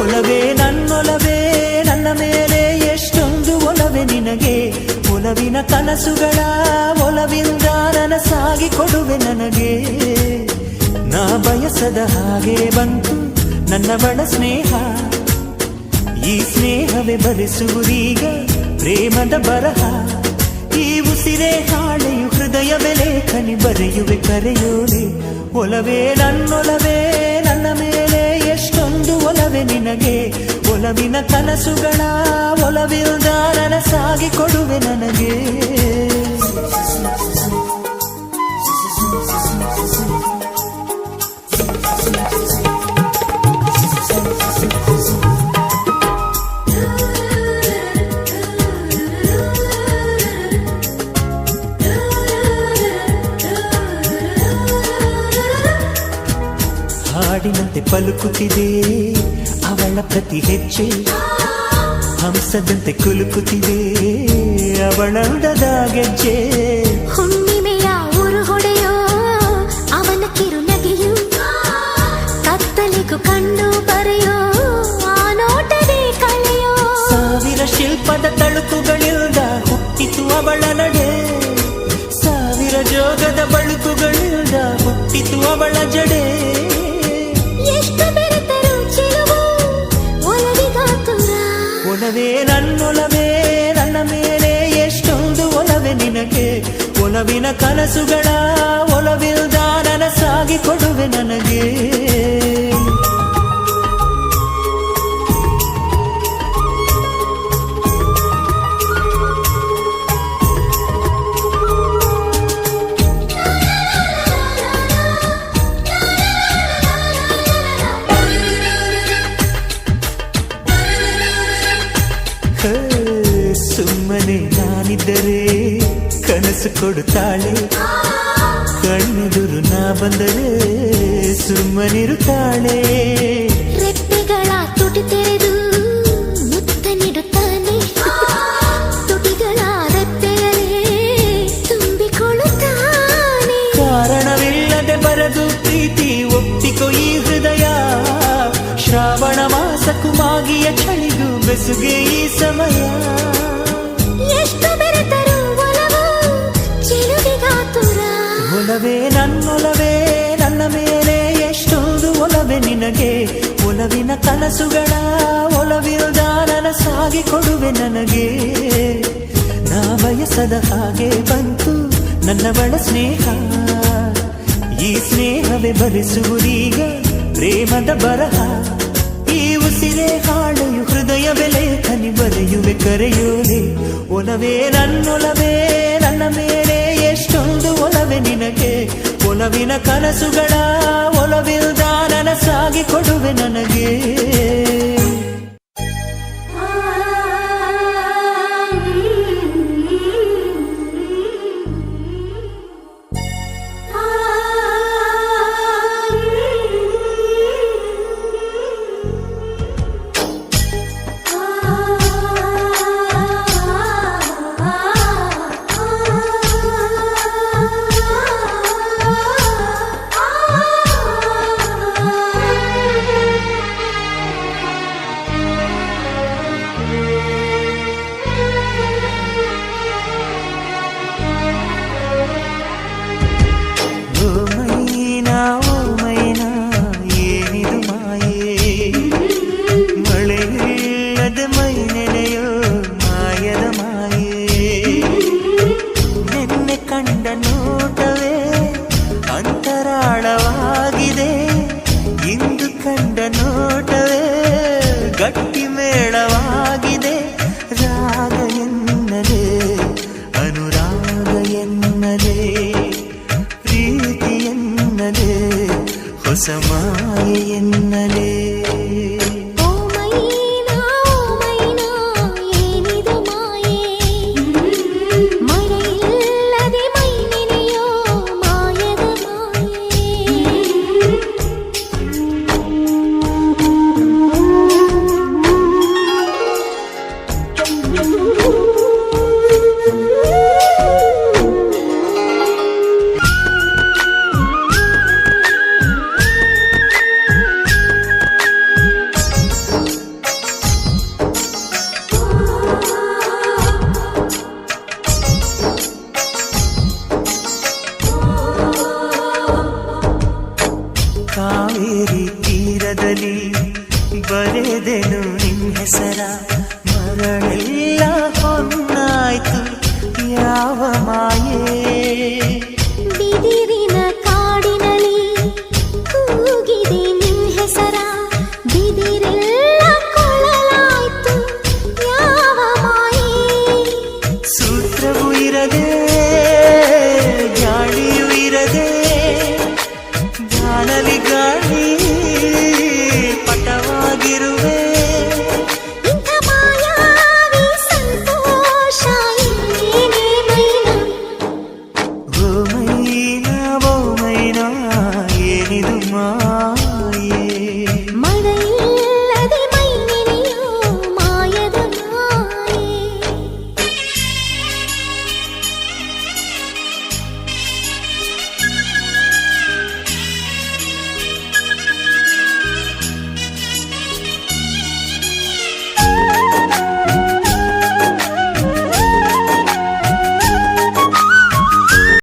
ಒಲವೇ ನನ್ನೊಲವೇ ನನ್ನ ಮೇಲೆ ಎಷ್ಟೊಂದು ಒಲವೇ ನಿನಗೆ. ಒಲವಿನ ಕನಸುಗಳ ಒಲವಿಂದ ನನಸಾಗಿ ಕೊಡುವೆ ನನಗೆ. ನಾ ಬಯಸದ ಹಾಗೆ ಬಂತು ನನ್ನವಳ ಸ್ನೇಹ. ಈ ಸ್ನೇಹವೇ ಬರೆಸುವುದೀಗ ಪ್ರೇಮದ ಬರಹ. ಈ ಉಸಿರೇ ಹಾಳೆಯು ಹೃದಯವೇ ಲೇಖನಿ ಬರೆಯುವೆ ಕರೆಯೋಲೆ. ಒಲವೇ ನನ್ನೊಲವೇ ನನ್ನ ಮೇಲೆ ಎಷ್ಟೊಂದು ಒಲವೇ ನಿನಗೆ. ಒಲವಿನ ಕನಸುಗಳ ಒಲವಿಲ್ದ ನನಸಾಗಿ ಕೊಡುವೆ ನನಗೆ. ಹಾಡಿನಂತೆ ಪಲುಕುತ್ತಿದೆ ಅವಳ ಪ್ರತಿ ಹೆಜ್ಜೆ. ಹಂಸದಂತೆ ಕುಲುಕುತ್ತಿದೆ ಅವಳಂದದ ಗೆಜ್ಜೆ. ಹುಣ್ಣಿಮೆಯ ಊರು ಹೊಡೆಯೋ ಅವನ ಕಿರುನಗೆಯು. ಕತ್ತಲಿಗೂ ಕಣ್ಣು ಬರೆಯೋ ಆ ನೋಟವೇ ಕಳೆಯೋ. ಸಾವಿರ ಶಿಲ್ಪದ ತಳುಕುಗಳಿಂದ ಹುಟ್ಟಿತು ಅವಳ ನಡೆ. ಸಾವಿರ ಜೋಗದ ಬಳುಕುಗಳಿಂದ ಹುಟ್ಟಿತು ಅವಳ ಜಡೆ. ಒಲವೇ ನನ್ನೊಲವೇ ನನ್ನ ಮೇಲೆ ಎಷ್ಟೊಂದು ಒಲವೇ ನಿನಗೆ. ಒಲವಿನ ಕನಸುಗಳ ಒಲವಿಲ್ದ ನನಸಾಗಿ ಕೊಡುವೆ ನನಗೆ. ಸುಮ್ಮನೆ ನಾನಿದ್ದರೆ ಕನಸು ಕೊಡುತ್ತಾಳೆ. ಕಣ್ಣೆದುರು ನಾ ಬಂದರೆ ಸುಮ್ಮನಿರುತ್ತಾಳೆ. ರೆಪ್ಪೆಗಳ ತುಟಿ ತೆರೆದು ಮುತ್ತ ನೀಡುತ್ತಾನೆ. ತುಟಿಗಳ ರೆಪ್ಪೆಯಲ್ಲೇ ತುಂಬಿಕೊಳ್ಳುತ್ತಾನೆ. ಕಾರಣವಿಲ್ಲದೆ ಬರದು ಪ್ರೀತಿ ಒಪ್ಪಿಕೊ ಈ ಹೃದಯ. ಶ್ರಾವಣ ಮಾಸಕ್ಕೂ ಮಾಗಿಯ ಚಳಿಗೂ ಬೆಸುಗೆ ಈ ಸಮಯ. ಎಷ್ಟು ಬೆರೆತರೂ ಒಲವು ಚಿಲುವಿಗಾತುರ. ಒಲವೇ ನನ್ನೊಲವೇ ನನ್ನ ಮೇಲೆ ಎಷ್ಟೊಂದು ಒಲವೇ ನಿನಗೆ. ಒಲವಿನ ಕನಸುಗಳ ಒಲವಿಲ್ದ ನನಸಾಗಿ ಕೊಡುವೆ ನನಗೆ. ನಾ ಬಯಸದ ಹಾಗೆ ಬಂತು ನನ್ನವಳ ಸ್ನೇಹ. ಈ ಸ್ನೇಹವೇ ಬರೆಸುವುದೀಗ ಪ್ರೇಮದ ಬರಹ. ಈ ಉಸಿರೇ ಹಾಳೆಯು ಹೃದಯವೇ ಲೇಖನಿ ಬರೆಯುವೆ ಕರೆಯೋಲೆ. ಒಲವೇ ನನ್ನೊಲವೇ ನನ್ನ ಮೇಲೆ ಎಷ್ಟೊಂದು ಒಲವೇ ನಿನಗೆ. ಒಲವಿನ ಕನಸುಗಳ ಒಲವಿಲ್ದ ನನಸಾಗಿ ಕೊಡುವೆ ನನಗೆ. ಮಾಯೆಯೆನ್ನಲೇ ಬರೆದೆನು ನಿನ್ ಹೆಸರ ಮರಳೆಲ್ಲ ಹೊನ್ನಾಯ್ತು ಯಾವ ಮಾಯೇ